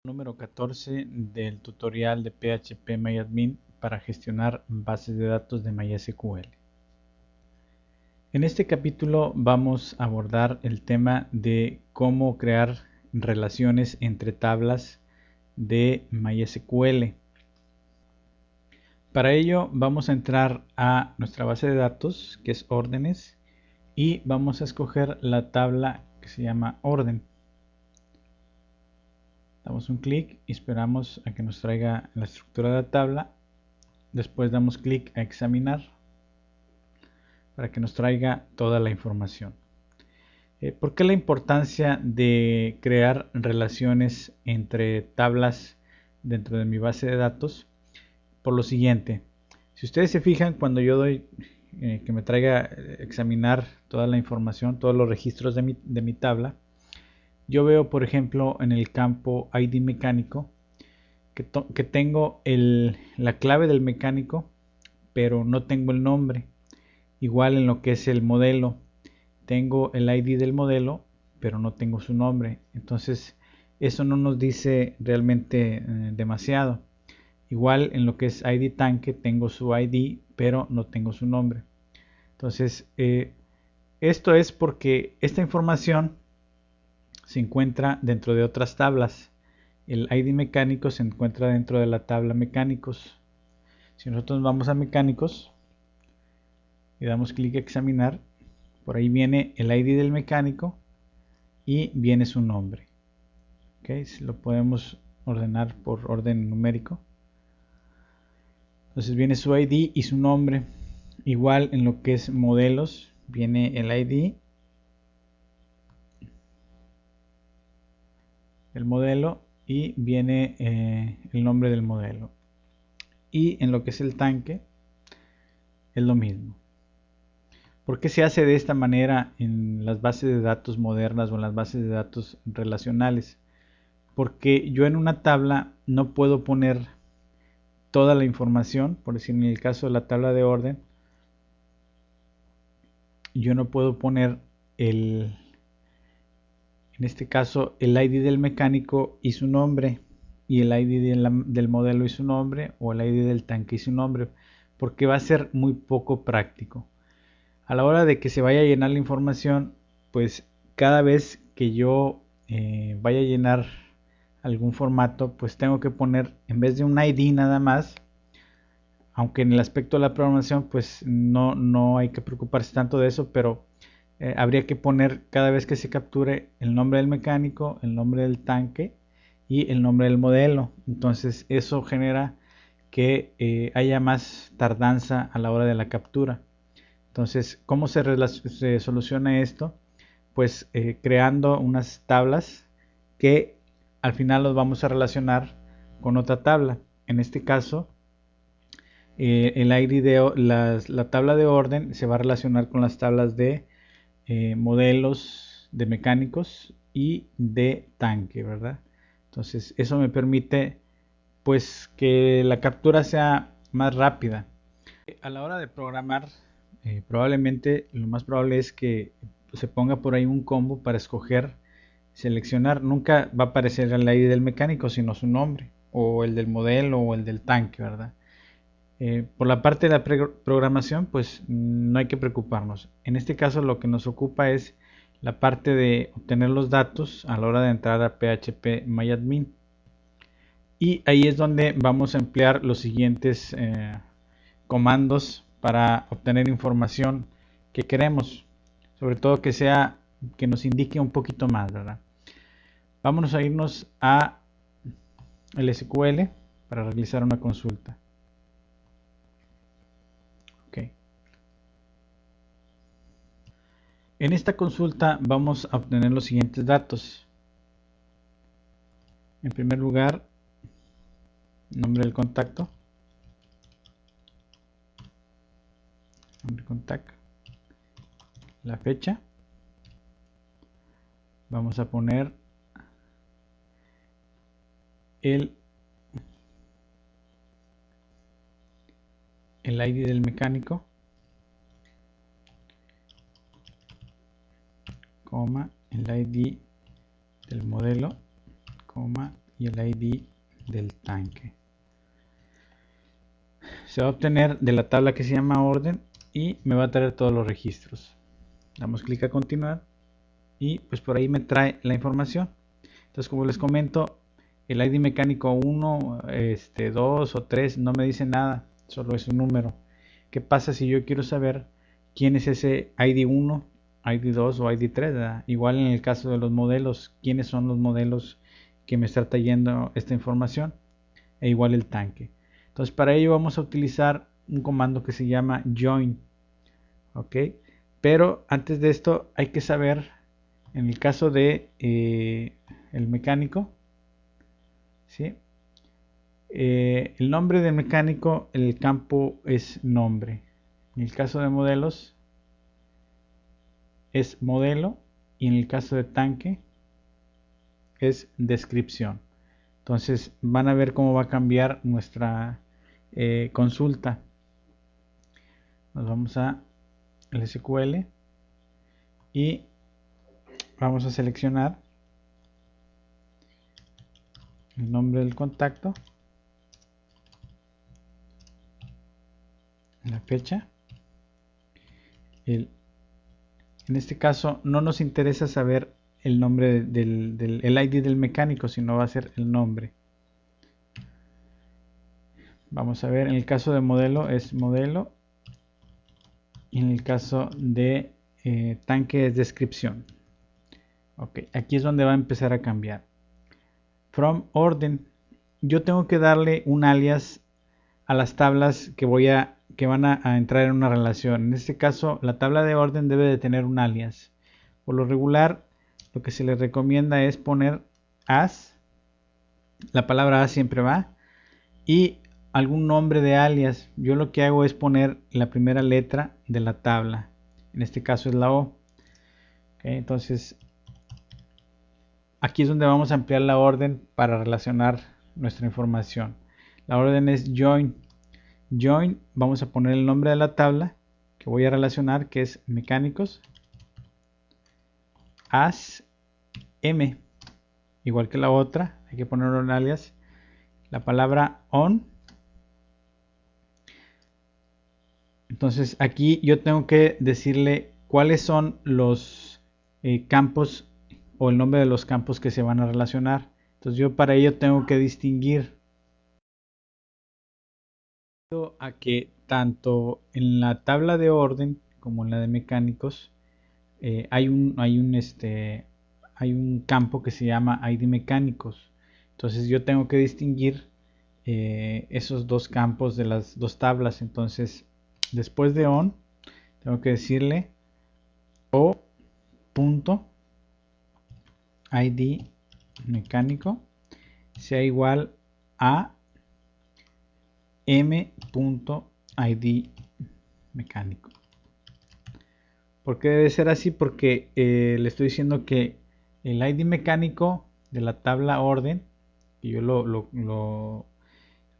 Número 14 del tutorial de PHP-MyAdmin para gestionar bases de datos de MySQL. En este capítulo vamos a abordar el tema de cómo crear relaciones entre tablas de MySQL. Para ello vamos a entrar a nuestra base de datos, que es órdenes, y vamos a escoger la tabla que se llama orden. Damos un clic y esperamos a que nos traiga la estructura de la tabla. Después damos clic a examinar para que nos traiga toda la información. ¿Por qué la importancia de crear relaciones entre tablas dentro de mi base de datos? Por lo siguiente, si ustedes se fijan, cuando yo doy que me traiga examinar toda la información, todos los registros de mi tabla, yo veo, por ejemplo, en el campo ID mecánico que tengo la clave del mecánico, pero no tengo el nombre. Igual en lo que es el modelo, tengo el ID del modelo, pero no tengo su nombre. Entonces, eso no nos dice realmente demasiado. Igual en lo que es ID tanque, tengo su ID, pero no tengo su nombre. Entonces, esto es porque esta información se encuentra dentro de otras tablas. El ID mecánico se encuentra dentro de la tabla mecánicos. Si nosotros vamos a mecánicos y damos clic a examinar, por ahí viene el ID del mecánico y viene su nombre. ¿Okay? Lo podemos ordenar por orden numérico. Entonces viene su ID y su nombre. Igual en lo que es modelos, viene el ID, el modelo y viene el nombre del modelo. Y en lo que es el tanque, es lo mismo. ¿Por qué se hace de esta manera en las bases de datos modernas o en las bases de datos relacionales? Porque yo en una tabla no puedo poner toda la información, por decir en el caso de la tabla de orden, yo no puedo poner en este caso el ID del mecánico y su nombre, y el ID del modelo y su nombre, o el ID del tanque y su nombre, porque va a ser muy poco práctico. A la hora de que se vaya a llenar la información, pues cada vez que yo vaya a llenar algún formato, pues tengo que poner, en vez de un ID nada más, aunque en el aspecto de la programación pues no hay que preocuparse tanto de eso, pero habría que poner cada vez que se capture el nombre del mecánico, el nombre del tanque y el nombre del modelo. Entonces eso genera que haya más tardanza a la hora de la captura. Entonces, ¿cómo se soluciona esto? Pues creando unas tablas que al final los vamos a relacionar con otra tabla. En este caso, el ID la tabla de orden se va a relacionar con las tablas de modelos de mecánicos y de tanque, ¿verdad? Entonces, eso me permite pues que la captura sea más rápida. A la hora de programar, probablemente lo más probable es que se ponga por ahí un combo para escoger, seleccionar. Nunca va a aparecer el ID del mecánico, sino su nombre, o el del modelo, o el del tanque, ¿verdad? Por la parte de la programación, pues no hay que preocuparnos. En este caso, lo que nos ocupa es la parte de obtener los datos a la hora de entrar a PHP-MyAdmin. Y ahí es donde vamos a emplear los siguientes comandos para obtener información que queremos, sobre todo que nos indique un poquito más, ¿verdad? Vámonos a irnos a el SQL para realizar una consulta. Okay. En esta consulta vamos a obtener los siguientes datos. En primer lugar, nombre del contacto, la fecha. Vamos a poner el ID del mecánico, coma, el ID del modelo, coma, y el ID del tanque. Se va a obtener de la tabla que se llama orden y me va a traer todos los registros. Damos clic a continuar y pues por ahí me trae la información. Entonces, como les comento, el ID mecánico 1, 2 o 3 no me dice nada, solo es un número. ¿Qué pasa si yo quiero saber quién es ese ID 1, ID 2 o ID 3? ¿Verdad? Igual en el caso de los modelos, quiénes son los modelos que me está trayendo esta información, e igual el tanque. Entonces, para ello vamos a utilizar un comando que se llama join. ¿Ok? Pero antes de esto hay que saber, en el caso de el mecánico, ¿sí? El nombre del mecánico, el campo es nombre. En el caso de modelos es modelo y en el caso de tanque es descripción. Entonces van a ver cómo va a cambiar nuestra consulta. Nos vamos a el SQL y vamos a seleccionar el nombre del contacto, la fecha. En este caso no nos interesa saber el nombre el ID del mecánico, sino va a ser el nombre. Vamos a ver, en el caso de modelo es modelo y en el caso de tanque es descripción. Ok, aquí es donde va a empezar a cambiar. From orden, yo tengo que darle un alias a las tablas que van a entrar en una relación. En este caso, la tabla de orden debe de tener un alias. Por lo regular, lo que se les recomienda es poner as, la palabra as siempre va, y algún nombre de alias. Yo lo que hago es poner la primera letra de la tabla. En este caso es la O. Okay, entonces, aquí es donde vamos a ampliar la orden para relacionar nuestra información. La orden es join. Join, vamos a poner el nombre de la tabla que voy a relacionar, que es mecánicos as m, igual que la otra, hay que poner un alias, la palabra on. Entonces aquí yo tengo que decirle cuáles son los campos o el nombre de los campos que se van a relacionar. Entonces yo para ello tengo que distinguir a que tanto en la tabla de orden como en la de mecánicos hay un campo que se llama ID mecánicos. Entonces yo tengo que distinguir esos dos campos de las dos tablas. Entonces después de on tengo que decirle o punto ID mecánico sea igual a m.id mecánico. ¿Por qué debe ser así? Porque le estoy diciendo que el ID mecánico de la tabla orden, y yo lo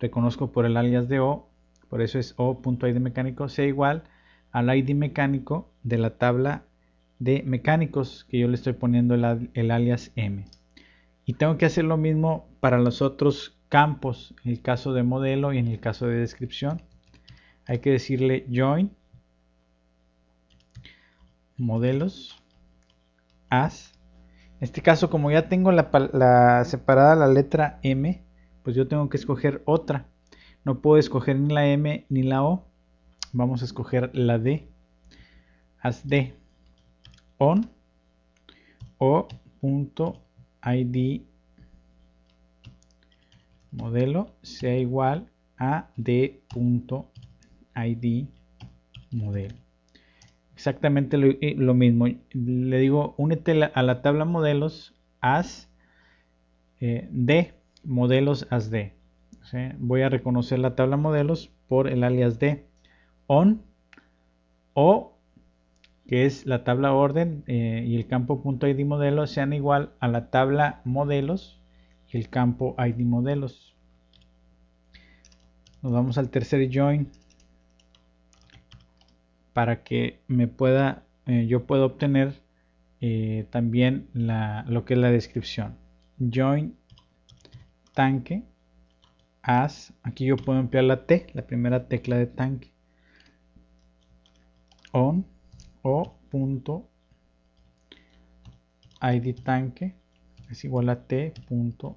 reconozco por el alias de O, por eso es O.ID mecánico, sea igual al ID mecánico de la tabla de mecánicos, que yo le estoy poniendo el alias M. Y tengo que hacer lo mismo para los otros campos, en el caso de modelo y en el caso de descripción. Hay que decirle join modelos as. En este caso, como ya tengo separada la letra M, pues yo tengo que escoger otra. No puedo escoger ni la M ni la O. Vamos a escoger la D. As D on o.id modelo sea igual a d.id modelo. Exactamente lo mismo. Le digo, únete a la tabla modelos as d modelos as d. ¿Sí? Voy a reconocer la tabla modelos por el alias d on o, que es la tabla orden, y el campo .id modelo sean igual a la tabla modelos y el campo id modelos. Nos vamos al tercer join para que yo pueda obtener también lo que es la descripción. Join tanque as, aquí yo puedo emplear la T, la primera tecla de tanque, on o punto id tanque es igual a t punto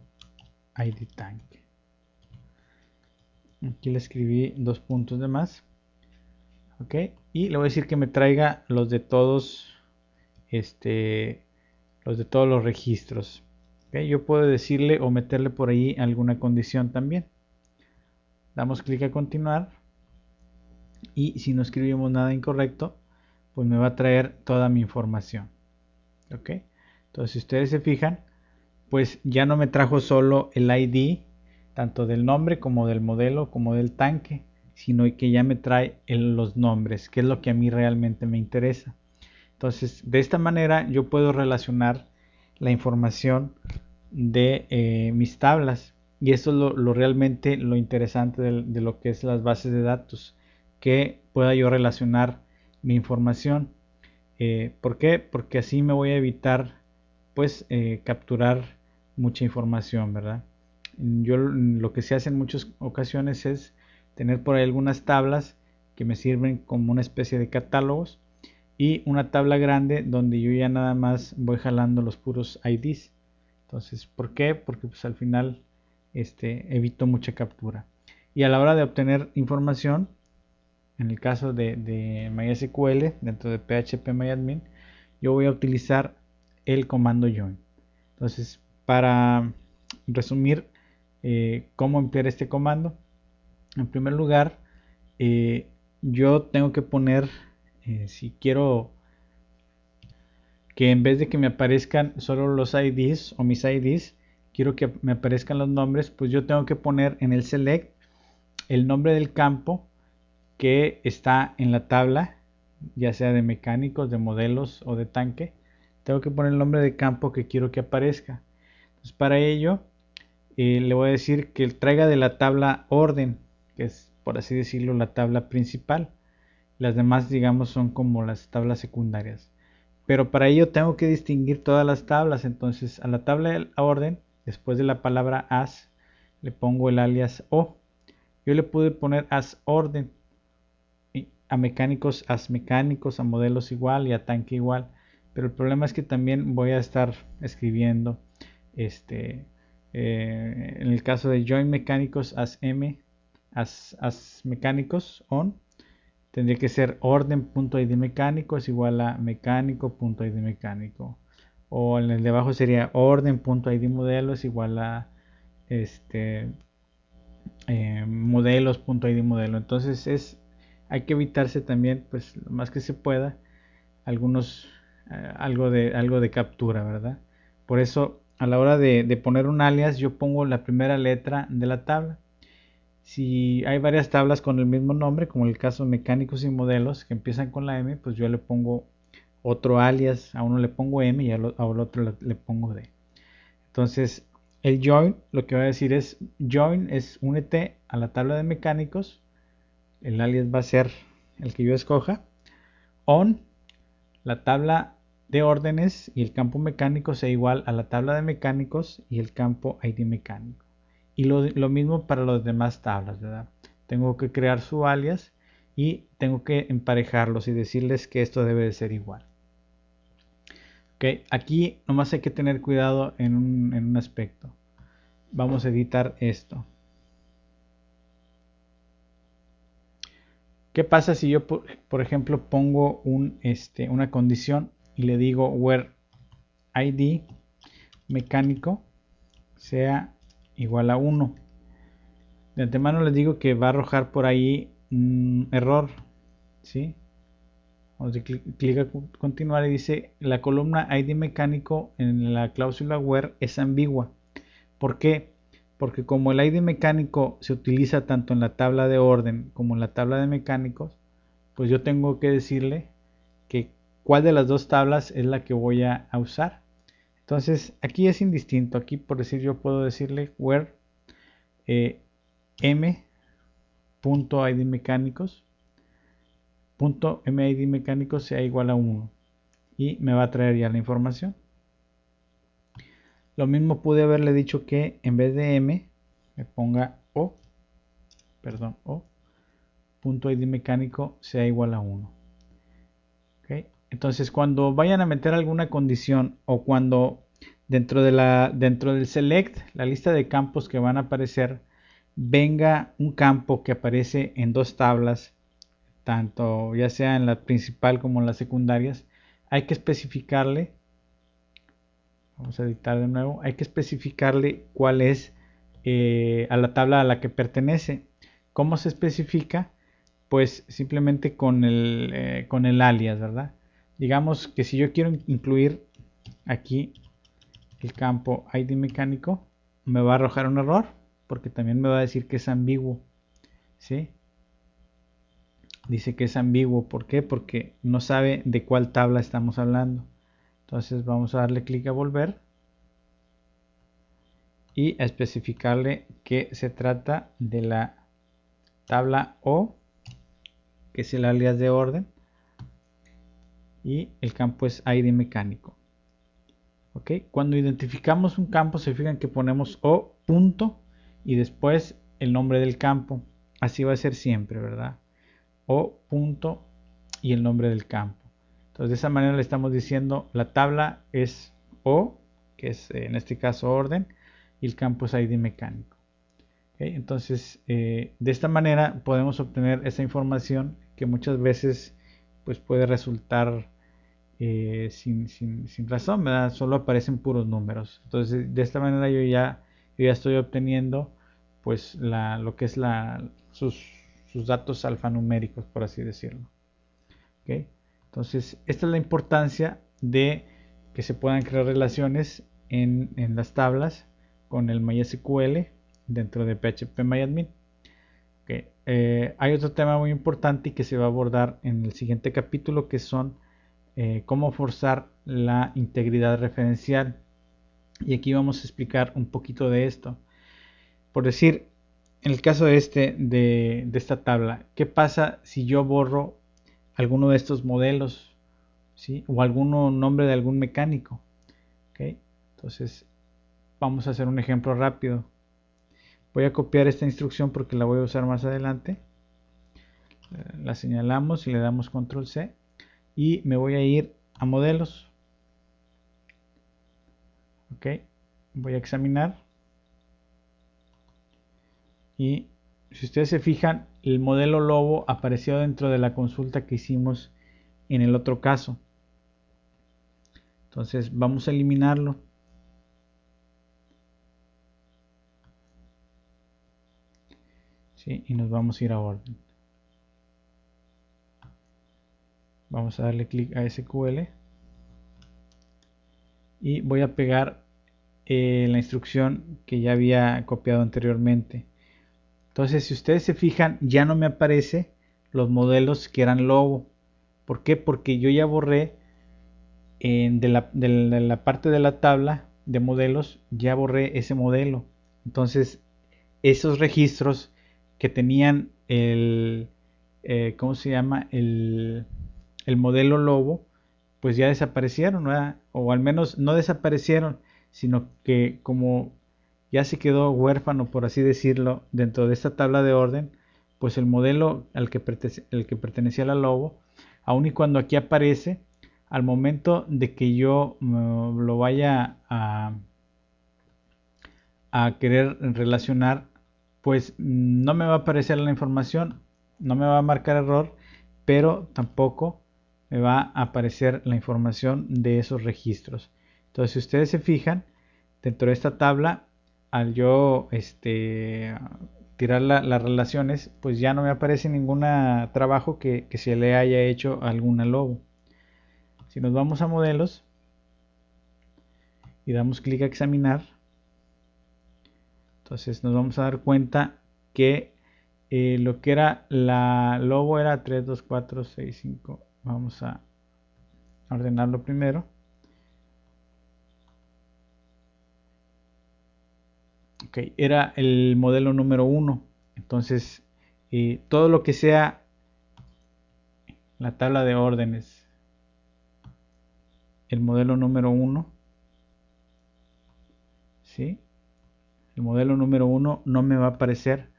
id tanque. Aquí le escribí 2 puntos de más. Ok, y le voy a decir que me traiga los de todos los registros. Okay, yo puedo decirle o meterle por ahí alguna condición también. Damos clic a continuar y si no escribimos nada incorrecto, pues me va a traer toda mi información. Ok, entonces si ustedes se fijan, pues ya no me trajo solo el ID tanto del nombre como del modelo como del tanque, sino que ya me trae los nombres, que es lo que a mí realmente me interesa. Entonces de esta manera yo puedo relacionar la información de mis tablas, y esto es realmente lo interesante de lo que es las bases de datos, que pueda yo relacionar mi información. ¿Por qué? Porque así me voy a evitar pues capturar mucha información, ¿verdad? Yo lo que se hace en muchas ocasiones es tener por ahí algunas tablas que me sirven como una especie de catálogos y una tabla grande donde yo ya nada más voy jalando los puros IDs. Entonces, ¿por qué? Porque pues al final evito mucha captura. Y a la hora de obtener información, en el caso de MySQL, dentro de PHPMyAdmin, yo voy a utilizar el comando join. Entonces, para resumir cómo emplear este comando, en primer lugar, yo tengo que poner, si quiero que en vez de que me aparezcan solo los IDs o mis IDs, quiero que me aparezcan los nombres, pues yo tengo que poner en el select el nombre del campo que está en la tabla, ya sea de mecánicos, de modelos o de tanque. Tengo que poner el nombre de campo que quiero que aparezca. Entonces, para ello le voy a decir que traiga de la tabla orden, que es por así decirlo la tabla principal. Las demás, digamos, son como las tablas secundarias. Pero para ello tengo que distinguir todas las tablas. Entonces a la tabla de orden, después de la palabra as, le pongo el alias o. Yo le pude poner as orden, a mecánicos as mecánicos, a modelos igual y a tanque igual. Pero el problema es que también voy a estar escribiendo en el caso de join mecánicos as m as mecánicos on, tendría que ser orden.id mecánico es igual a mecánico.id mecánico, o en el de abajo sería orden.id modelo es igual a modelos.id modelo. Entonces hay que evitarse también, pues lo más que se pueda, algunos algo de captura, ¿verdad? Por eso a la hora de poner un alias yo pongo la primera letra de la tabla. Si hay varias tablas con el mismo nombre, como el caso mecánicos y modelos que empiezan con la M, pues yo le pongo otro alias, a uno le pongo M y al otro le pongo D. Entonces el join lo que va a decir es join es únete a la tabla de mecánicos, el alias va a ser el que yo escoja, on la tabla de órdenes y el campo mecánico sea igual a la tabla de mecánicos y el campo ID mecánico. Y lo mismo para las demás tablas, ¿verdad? Tengo que crear su alias y tengo que emparejarlos y decirles que esto debe de ser igual. Ok, aquí nomás hay que tener cuidado en un aspecto. Vamos a editar esto. ¿Qué pasa si yo, por ejemplo, pongo una condición y le digo where ID mecánico sea igual a 1? De antemano les digo que va a arrojar por ahí un error, ¿sí? Vamos a clic a continuar y dice la columna ID mecánico en la cláusula where es ambigua. ¿Por qué? Porque como el ID mecánico se utiliza tanto en la tabla de orden como en la tabla de mecánicos, pues yo tengo que decirle que cuál de las dos tablas es la que voy a usar. Entonces aquí es indistinto. Aquí por decir yo puedo decirle where m.id mecánicos .mid mecánicos sea igual a 1 y me va a traer ya la información. Lo mismo pude haberle dicho que en vez de m me ponga O, perdón, O, punto ID mecánico sea igual a 1. ¿Okay? Entonces cuando vayan a meter alguna condición o cuando dentro del select, la lista de campos que van a aparecer, venga un campo que aparece en dos tablas, tanto ya sea en la principal como en las secundarias, hay que especificarle, vamos a editar de nuevo, hay que especificarle cuál es a la tabla a la que pertenece. ¿Cómo se especifica? Pues simplemente con el alias, ¿verdad? Digamos que si yo quiero incluir aquí el campo ID mecánico, me va a arrojar un error porque también me va a decir que es ambiguo, ¿sí? Dice que es ambiguo, ¿por qué? Porque no sabe de cuál tabla estamos hablando. Entonces vamos a darle clic a volver y a especificarle que se trata de la tabla O, que es el alias de orden, y el campo es ID mecánico. ¿Ok? Cuando identificamos un campo, se fijan que ponemos O punto y después el nombre del campo. Así va a ser siempre, ¿verdad? O punto y el nombre del campo. Entonces de esa manera le estamos diciendo la tabla es O, que es en este caso orden, y el campo es ID mecánico. ¿Okay? Entonces de esta manera podemos obtener esa información que muchas veces pues puede resultar sin razón, ¿verdad? Solo aparecen puros números. Entonces de esta manera yo ya estoy obteniendo pues lo que es sus datos alfanuméricos, por así decirlo. ¿Okay? Entonces esta es la importancia de que se puedan crear relaciones en las tablas con el MySQL dentro de PHP Okay. Hay otro tema muy importante y que se va a abordar en el siguiente capítulo, que son cómo forzar la integridad referencial. Y aquí vamos a explicar un poquito de esto. Por decir, en el caso de esta tabla, ¿qué pasa si yo borro alguno de estos modelos? ¿Sí? O algún nombre de algún mecánico. ¿Okay? Entonces, vamos a hacer un ejemplo rápido. Voy a copiar esta instrucción porque la voy a usar más adelante. La señalamos y le damos control C. Y me voy a ir a modelos. Ok, voy a examinar. Y si ustedes se fijan, el modelo lobo apareció dentro de la consulta que hicimos en el otro caso. Entonces vamos a eliminarlo. ¿Sí? Y nos vamos a ir a orden. Vamos a darle clic a SQL. Y voy a pegar la instrucción que ya había copiado anteriormente. Entonces, si ustedes se fijan, ya no me aparece los modelos que eran lobo. ¿Por qué? Porque yo ya borré de la parte de la tabla de modelos, ya borré ese modelo. Entonces, esos registros que tenían ¿cómo se llama? El modelo lobo, pues ya desaparecieron, ¿verdad? O al menos no desaparecieron, sino que como ya se quedó huérfano, por así decirlo, dentro de esta tabla de orden, pues el modelo el que pertenecía a la lobo, aun y cuando aquí aparece, al momento de que yo lo vaya a querer relacionar, pues no me va a aparecer la información, no me va a marcar error, pero tampoco me va a aparecer la información de esos registros. Entonces, si ustedes se fijan, dentro de esta tabla, al yo tirar las relaciones, pues ya no me aparece ningún trabajo que se le haya hecho a alguna lobo. Si nos vamos a modelos y damos clic a examinar, entonces nos vamos a dar cuenta que lo que era la lobo era 3, 2, 4, 6, 5. Vamos a ordenarlo primero. Ok, era el modelo número 1. Entonces, todo lo que sea la tabla de órdenes, el modelo número 1, ¿sí? el modelo número 1 no me va a aparecer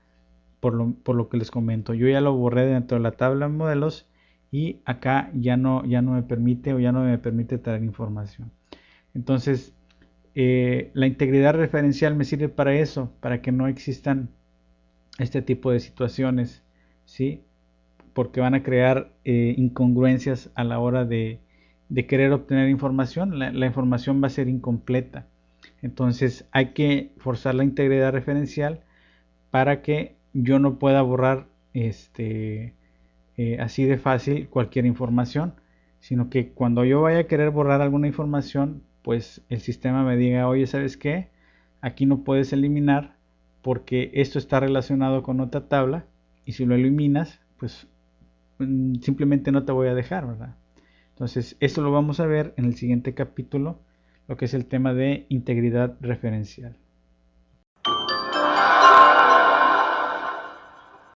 por lo que les comento. Yo ya lo borré dentro de la tabla de modelos y acá ya no me permite o ya no me permite traer información. Entonces, la integridad referencial me sirve para eso, para que no existan este tipo de situaciones, ¿sí? Porque van a crear incongruencias a la hora de querer obtener información. La información va a ser incompleta. Entonces hay que forzar la integridad referencial para que yo no pueda borrar así de fácil cualquier información, sino que cuando yo vaya a querer borrar alguna información, pues el sistema me diga, oye, ¿sabes qué? Aquí no puedes eliminar porque esto está relacionado con otra tabla y si lo eliminas, pues simplemente no te voy a dejar, ¿verdad? Entonces, esto lo vamos a ver en el siguiente capítulo, lo que es el tema de integridad referencial.